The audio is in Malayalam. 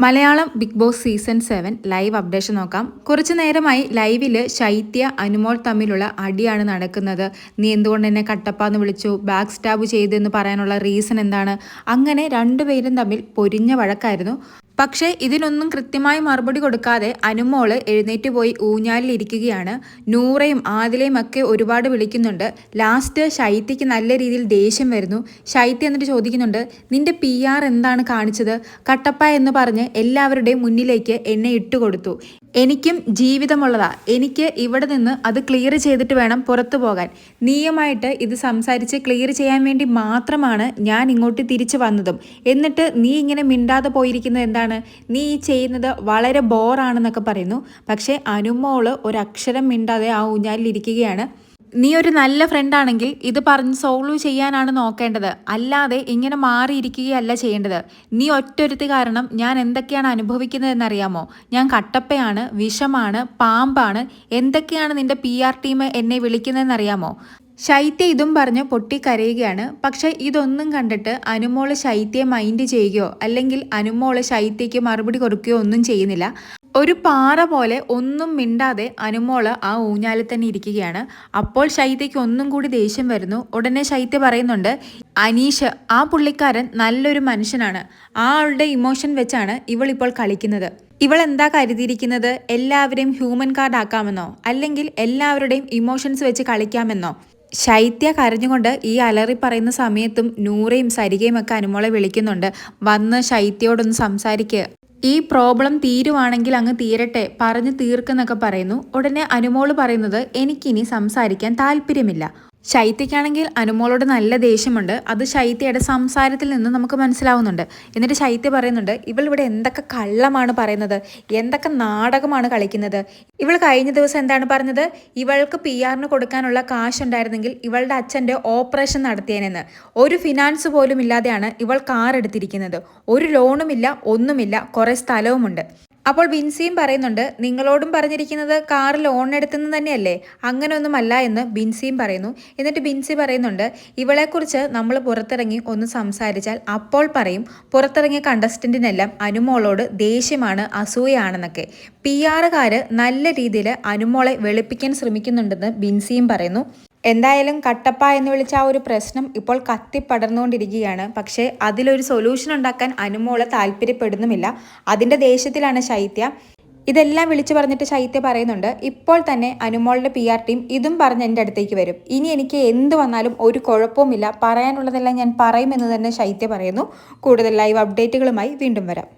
Malayalam big boss season 7 live updation നോക്കാം. കുറച്ചു നേരമായി ലൈവിൽ ശൈത്യ അനുമോൾ തമ്മിലുള്ള അടിയാണ് നടക്കുന്നത്. നീ എന്തുകൊണ്ട് എന്നെ കട്ടപ്പാന്ന് വിളിച്ചു, ബാക്ക് സ്റ്റാബ് ചെയ്തു എന്ന് പറയാനുള്ള റീസൺ എന്താണ്? അങ്ങനെ രണ്ടുപേരും തമ്മിൽ പൊരിഞ്ഞ വഴക്കായിരുന്നു. പക്ഷേ ഇതിനൊന്നും കൃത്യമായി മറുപടി കൊടുക്കാതെ അനുമോള് എഴുന്നേറ്റ് പോയി ഊഞ്ഞാലിലിരിക്കുകയാണ്. നൂറയും ആദിലയും ഒക്കെ ഒരുപാട് വിളിക്കുന്നുണ്ട്. ലാസ്റ്റ് ശൈത്യക്ക് നല്ല രീതിയിൽ ദേഷ്യം വരുന്നു. ശൈത്യ എന്നിട്ട് ചോദിക്കുന്നുണ്ട്, നിന്റെ PR എന്താണ് കാണിച്ചത്? കട്ടപ്പ എന്ന് പറഞ്ഞ് എല്ലാവരുടെയും മുന്നിലേക്ക് എന്നെ ഇട്ടുകൊടുത്തു. എനിക്കും ജീവിതമുള്ളതാ, എനിക്ക് ഇവിടെ നിന്ന് അത് ക്ലിയർ ചെയ്തിട്ട് വേണം പുറത്തു പോകാൻ. നീയുമായിട്ട് ഇത് സംസാരിച്ച് ക്ലിയർ ചെയ്യാൻ വേണ്ടി മാത്രമാണ് ഞാൻ ഇങ്ങോട്ട് തിരിച്ചു വന്നതും. എന്നിട്ട് നീ ഇങ്ങനെ മിണ്ടാതെ പോയിരിക്കുന്നത് എന്താണ്? നീ ഈ ചെയ്യുന്നത് വളരെ ബോറാണെന്നൊക്കെ പറയുന്നു. പക്ഷേ അനുമോള് ഒരക്ഷരം മിണ്ടാതെ ആ ഊഞ്ഞാലിലിരിക്കുകയാണ്. നീ ഒരു നല്ല ഫ്രണ്ടാണെങ്കിൽ ഇത് പറഞ്ഞ് സോൾവ് ചെയ്യാനാണ് നോക്കേണ്ടത്, അല്ലാതെ ഇങ്ങനെ മാറിയിരിക്കുകയല്ല ചെയ്യേണ്ടത്. നീ ഒറ്റൊരുത്തി കാരണം ഞാൻ എന്തൊക്കെയാണ് അനുഭവിക്കുന്നതെന്നറിയാമോ? ഞാൻ കട്ടപ്പയാണ്, വിഷമാണ്, പാമ്പാണ്, എന്തൊക്കെയാണ് നിന്റെ PR ടീം എന്നെ വിളിക്കുന്നതെന്നറിയാമോ? ശൈത്യ ഇതും പറഞ്ഞ് പൊട്ടിക്കരയുകയാണ്. പക്ഷെ ഇതൊന്നും കണ്ടിട്ട് അനുമോള് ശൈത്യയെ മൈൻഡ് ചെയ്യുകയോ അല്ലെങ്കിൽ അനുമോള് ശൈത്യയ്ക്ക് മറുപടി കൊടുക്കുകയോ ഒന്നും ചെയ്യുന്നില്ല. ഒരു പാറ പോലെ ഒന്നും മിണ്ടാതെ അനുമോള് ആ ഊഞ്ഞാലിൽ തന്നെ ഇരിക്കുകയാണ്. അപ്പോൾ ശൈത്യയ്ക്ക് ഒന്നും കൂടി ദേഷ്യം വരുന്നു. ഉടനെ ശൈത്യ പറയുന്നുണ്ട്, അനീഷ് ആ പുള്ളിക്കാരൻ നല്ലൊരു മനുഷ്യനാണ്, ആ ആളുടെ ഇമോഷൻ വെച്ചാണ് ഇവളിപ്പോൾ കളിക്കുന്നത്. ഇവൾ എന്താ കരുതിയിരിക്കുന്നത്? എല്ലാവരെയും ഹ്യൂമൻ കാർഡ് ആക്കാമെന്നോ അല്ലെങ്കിൽ എല്ലാവരുടെയും ഇമോഷൻസ് വെച്ച് കളിക്കാമെന്നോ? ശൈത്യ കരഞ്ഞുകൊണ്ട് ഈ അലറി പറയുന്ന സമയത്തും നൂറയും സരികയും ഒക്കെ അനുമോളെ വിളിക്കുന്നുണ്ട്. വന്ന് ശൈത്യയോടൊന്ന് സംസാരിക്കുക, ഈ പ്രോബ്ലം തീരുവാണെങ്കിൽ അങ്ങ് തീരട്ടെ, പറഞ്ഞു തീർക്കെന്നൊക്കെ പറയുന്നു. ഉടനെ അനുമോള് പറയുന്നത്, എനിക്കിനി സംസാരിക്കാൻ താല്പര്യമില്ല. ശൈത്യക്കാണെങ്കിൽ അനുമോളോട് നല്ല ദേഷ്യമുണ്ട്. അത് ശൈത്യയുടെ സംസാരത്തിൽ നിന്ന് നമുക്ക് മനസ്സിലാവുന്നുണ്ട്. എന്നിട്ട് ശൈത്യ പറയുന്നുണ്ട്, ഇവൾ ഇവിടെ എന്തൊക്കെ കള്ളമാണ് പറയുന്നത്, എന്തൊക്കെ നാടകമാണ് കളിക്കുന്നത്. ഇവൾ കഴിഞ്ഞ ദിവസം എന്താണ് പറഞ്ഞത്? ഇവൾക്ക് PR കൊടുക്കാനുള്ള കാശുണ്ടായിരുന്നെങ്കിൽ ഇവളുടെ അച്ഛൻ്റെ ഓപ്പറേഷൻ നടത്തിയേനെന്ന്. ഒരു ഫിനാൻസ് പോലും ഇല്ലാതെയാണ് ഇവൾ കാർ എടുത്തിരിക്കുന്നത്. ഒരു ലോണുമില്ല, ഒന്നുമില്ല, കുറേ സ്ഥലവുമുണ്ട്. അപ്പോൾ ബിൻസിയും പറയുന്നുണ്ട്, നിങ്ങളോടും പറഞ്ഞിരിക്കുന്നത് കാർ ലോൺ എടുത്തെന്ന് തന്നെയല്ലേ? അങ്ങനെയൊന്നുമല്ല എന്ന് ബിൻസിയും പറയുന്നു. എന്നിട്ട് ബിൻസി പറയുന്നുണ്ട്, ഇവളെക്കുറിച്ച് നമ്മൾ പുറത്തിറങ്ങി ഒന്ന് സംസാരിച്ചാൽ അപ്പോൾ പറയും പുറത്തിറങ്ങിയ കണ്ടസ്റ്റൻറ്റിനെല്ലാം അനുമോളോട് ദേഷ്യമാണ്, അസൂയാണെന്നൊക്കെ. PR നല്ല രീതിയിൽ അനുമോളെ വെളുപ്പിക്കാൻ ശ്രമിക്കുന്നുണ്ടെന്ന് ബിൻസിയും പറയുന്നു. എന്തായാലും കട്ടപ്പ എന്ന് വിളിച്ച ആ ഒരു പ്രശ്നം ഇപ്പോൾ കത്തിപ്പടർന്നുകൊണ്ടിരിക്കുകയാണ്. പക്ഷേ അതിലൊരു സൊല്യൂഷൻ ഉണ്ടാക്കാൻ അനുമോള് താല്പര്യപ്പെടുന്നുമില്ല. അതിൻ്റെ ദേഷ്യത്തിലാണ് ശൈത്യ. ഇതെല്ലാം വിളിച്ചു പറഞ്ഞിട്ട് ശൈത്യ പറയുന്നുണ്ട്, ഇപ്പോൾ തന്നെ അനുമോളുടെ PR ടീം ഇതും പറഞ്ഞ് എൻ്റെ അടുത്തേക്ക് വരും. ഇനി എനിക്ക് എന്ത് വന്നാലും ഒരു കുഴപ്പവുമില്ല, പറയാനുള്ളതെല്ലാം ഞാൻ പറയുമെന്ന് തന്നെ ശൈത്യ പറയുന്നു. കൂടുതൽ ലൈവ് അപ്ഡേറ്റുകളുമായി വീണ്ടും വരാം.